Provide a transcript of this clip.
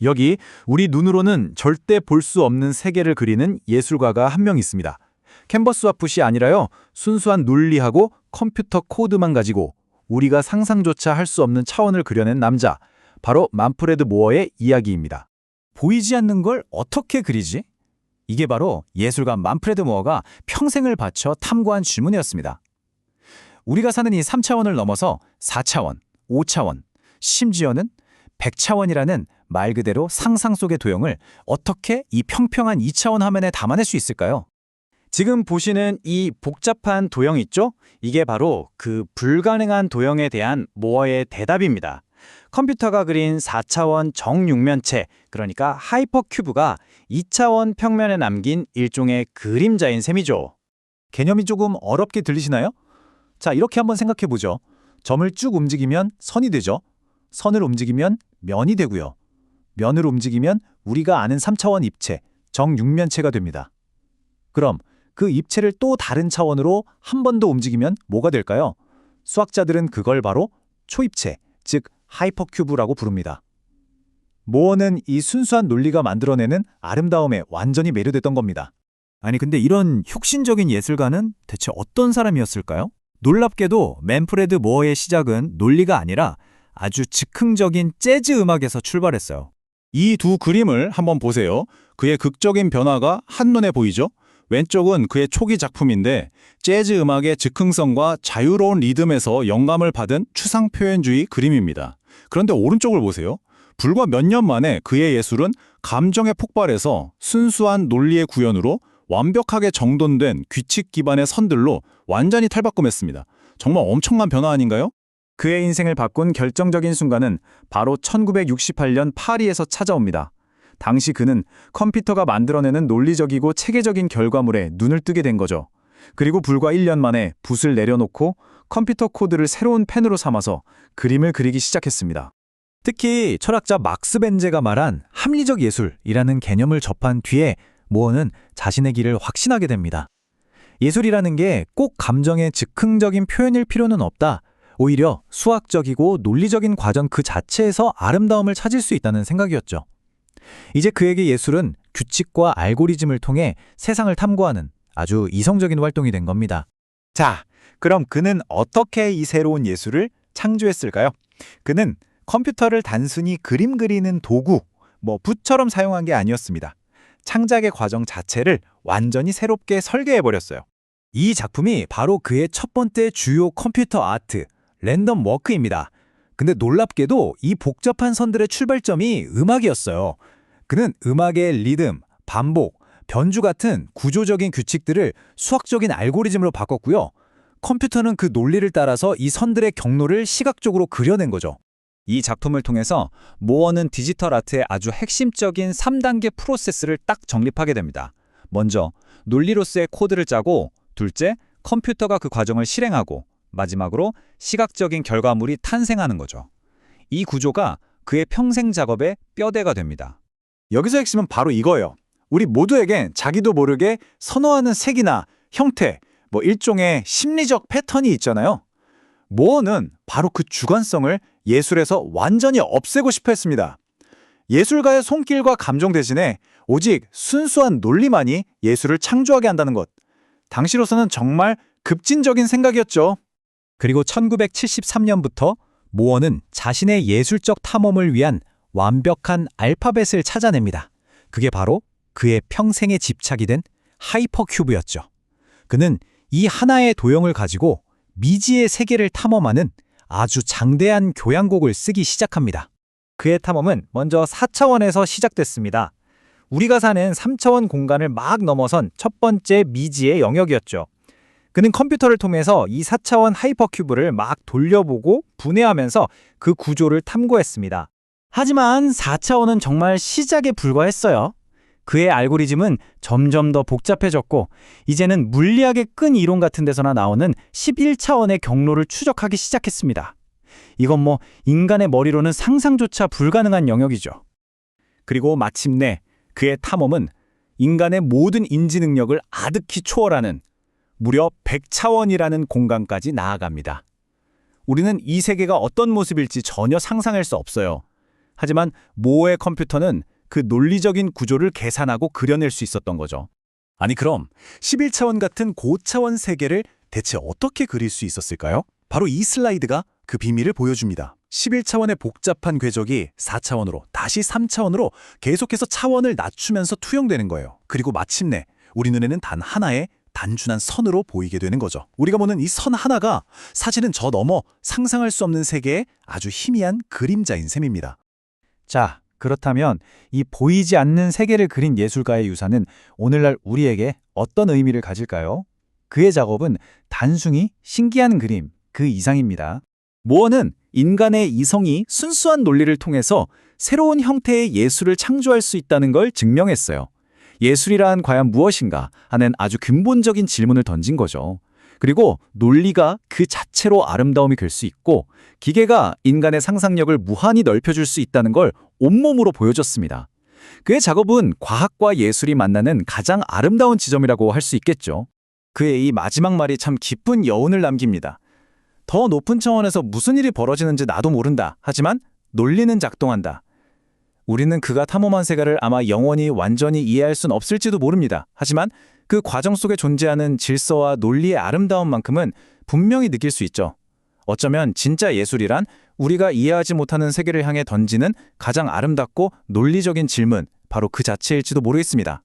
여기 우리 눈으로는 절대 볼 수 없는 세계를 그리는 예술가가 한 명 있습니다. 캔버스와 붓이 아니라요. 순수한 논리하고 컴퓨터 코드만 가지고 우리가 상상조차 할 수 없는 차원을 그려낸 남자, 바로 만프레드 모어의 이야기입니다. 보이지 않는 걸 어떻게 그리지? 이게 바로 예술가 만프레드 모어가 평생을 바쳐 탐구한 질문이었습니다. 우리가 사는 이 3차원을 넘어서 4차원, 5차원, 심지어는 100차원이라는 말 그대로 상상 속의 도형을 어떻게 이 평평한 2차원 화면에 담아낼 수 있을까요? 지금 보시는 이 복잡한 도형 있죠? 이게 바로 그 불가능한 도형에 대한 모어의 대답입니다. 컴퓨터가 그린 4차원 정육면체, 그러니까 하이퍼큐브가 2차원 평면에 남긴 일종의 그림자인 셈이죠. 개념이 조금 어렵게 들리시나요? 자, 이렇게 한번 생각해 보죠. 점을 쭉 움직이면 선이 되죠. 선을 움직이면 면이 되고요. 면을 움직이면 우리가 아는 3차원 입체, 정육면체가 됩니다. 그럼 그 입체를 또 다른 차원으로 한 번 더 움직이면 뭐가 될까요? 수학자들은 그걸 바로 초입체, 즉 하이퍼큐브라고 부릅니다. 모어는 이 순수한 논리가 만들어내는 아름다움에 완전히 매료됐던 겁니다. 아니 근데 이런 혁신적인 예술가는 대체 어떤 사람이었을까요? 놀랍게도 만프레드 모어의 시작은 논리가 아니라 아주 즉흥적인 재즈 음악에서 출발했어요. 이 두 그림을 한번 보세요. 그의 극적인 변화가 한눈에 보이죠? 왼쪽은 그의 초기 작품인데 재즈 음악의 즉흥성과 자유로운 리듬에서 영감을 받은 추상 표현주의 그림입니다. 그런데 오른쪽을 보세요. 불과 몇 년 만에 그의 예술은 감정에 폭발해서 순수한 논리의 구현으로 완벽하게 정돈된 규칙 기반의 선들로 완전히 탈바꿈했습니다. 정말 엄청난 변화 아닌가요? 그의 인생을 바꾼 결정적인 순간은 바로 1968년 파리에서 찾아옵니다. 당시 그는 컴퓨터가 만들어내는 논리적이고 체계적인 결과물에 눈을 뜨게 된 거죠. 그리고 불과 1년 만에 붓을 내려놓고 컴퓨터 코드를 새로운 펜으로 삼아서 그림을 그리기 시작했습니다. 특히 철학자 막스 벤제가 말한 합리적 예술이라는 개념을 접한 뒤에 모어는 자신의 길을 확신하게 됩니다. 예술이라는 게 꼭 감정의 즉흥적인 표현일 필요는 없다. 오히려 수학적이고 논리적인 과정 그 자체에서 아름다움을 찾을 수 있다는 생각이었죠. 이제 그에게 예술은 규칙과 알고리즘을 통해 세상을 탐구하는 아주 이성적인 활동이 된 겁니다. 자, 그럼 그는 어떻게 이 새로운 예술을 창조했을까요? 그는 컴퓨터를 단순히 그림 그리는 도구, 붓처럼 사용한 게 아니었습니다. 창작의 과정 자체를 완전히 새롭게 설계해버렸어요. 이 작품이 바로 그의 첫 번째 주요 컴퓨터 아트, 랜덤 워크입니다. 근데 놀랍게도 이 복잡한 선들의 출발점이 음악이었어요. 그는 음악의 리듬, 반복, 변주 같은 구조적인 규칙들을 수학적인 알고리즘으로 바꿨고요. 컴퓨터는 그 논리를 따라서 이 선들의 경로를 시각적으로 그려낸 거죠. 이 작품을 통해서 모어는 디지털 아트의 아주 핵심적인 3단계 프로세스를 딱 정립하게 됩니다. 먼저 논리로서의 코드를 짜고, 둘째, 컴퓨터가 그 과정을 실행하고, 마지막으로 시각적인 결과물이 탄생하는 거죠. 이 구조가 그의 평생 작업의 뼈대가 됩니다. 여기서 핵심은 바로 이거예요. 우리 모두에겐 자기도 모르게 선호하는 색이나 형태, 일종의 심리적 패턴이 있잖아요. 모어는 바로 그 주관성을 예술에서 완전히 없애고 싶어 했습니다. 예술가의 손길과 감정 대신에 오직 순수한 논리만이 예술을 창조하게 한다는 것. 당시로서는 정말 급진적인 생각이었죠. 그리고 1973년부터 모어는 자신의 예술적 탐험을 위한 완벽한 알파벳을 찾아냅니다. 그게 바로 그의 평생의 집착이 된 하이퍼큐브였죠. 그는 이 하나의 도형을 가지고 미지의 세계를 탐험하는 아주 장대한 교향곡을 쓰기 시작합니다. 그의 탐험은 먼저 4차원에서 시작됐습니다. 우리가 사는 3차원 공간을 막 넘어선 첫 번째 미지의 영역이었죠. 그는 컴퓨터를 통해서 이 4차원 하이퍼큐브를 막 돌려보고 분해하면서 그 구조를 탐구했습니다. 하지만 4차원은 정말 시작에 불과했어요. 그의 알고리즘은 점점 더 복잡해졌고 이제는 물리학의 끈 이론 같은 데서나 나오는 11차원의 경로를 추적하기 시작했습니다. 이건 인간의 머리로는 상상조차 불가능한 영역이죠. 그리고 마침내 그의 탐험은 인간의 모든 인지 능력을 아득히 초월하는 무려 100차원이라는 공간까지 나아갑니다. 우리는 이 세계가 어떤 모습일지 전혀 상상할 수 없어요. 하지만 모어의 컴퓨터는 그 논리적인 구조를 계산하고 그려낼 수 있었던 거죠. 아니 그럼 11차원 같은 고차원 세계를 대체 어떻게 그릴 수 있었을까요? 바로 이 슬라이드가 그 비밀을 보여줍니다. 11차원의 복잡한 궤적이 4차원으로 다시 3차원으로 계속해서 차원을 낮추면서 투영되는 거예요. 그리고 마침내 우리 눈에는 단 하나의 단순한 선으로 보이게 되는 거죠. 우리가 보는 이 선 하나가 사실은 저 너머 상상할 수 없는 세계의 아주 희미한 그림자인 셈입니다. 자, 그렇다면 이 보이지 않는 세계를 그린 예술가의 유산은 오늘날 우리에게 어떤 의미를 가질까요? 그의 작업은 단순히 신기한 그림, 그 이상입니다. 모어는 인간의 이성이 순수한 논리를 통해서 새로운 형태의 예술을 창조할 수 있다는 걸 증명했어요. 예술이란 과연 무엇인가 하는 아주 근본적인 질문을 던진 거죠. 그리고 논리가 그 자체로 아름다움이 될 수 있고 기계가 인간의 상상력을 무한히 넓혀줄 수 있다는 걸 온몸으로 보여줬습니다. 그의 작업은 과학과 예술이 만나는 가장 아름다운 지점이라고 할 수 있겠죠. 그의 이 마지막 말이 참 깊은 여운을 남깁니다. 더 높은 차원에서 무슨 일이 벌어지는지 나도 모른다. 하지만 논리는 작동한다. 우리는 그가 탐험한 세계를 아마 영원히 완전히 이해할 순 없을지도 모릅니다. 하지만 그 과정 속에 존재하는 질서와 논리의 아름다움만큼은 분명히 느낄 수 있죠. 어쩌면 진짜 예술이란 우리가 이해하지 못하는 세계를 향해 던지는 가장 아름답고 논리적인 질문, 바로 그 자체일지도 모르겠습니다.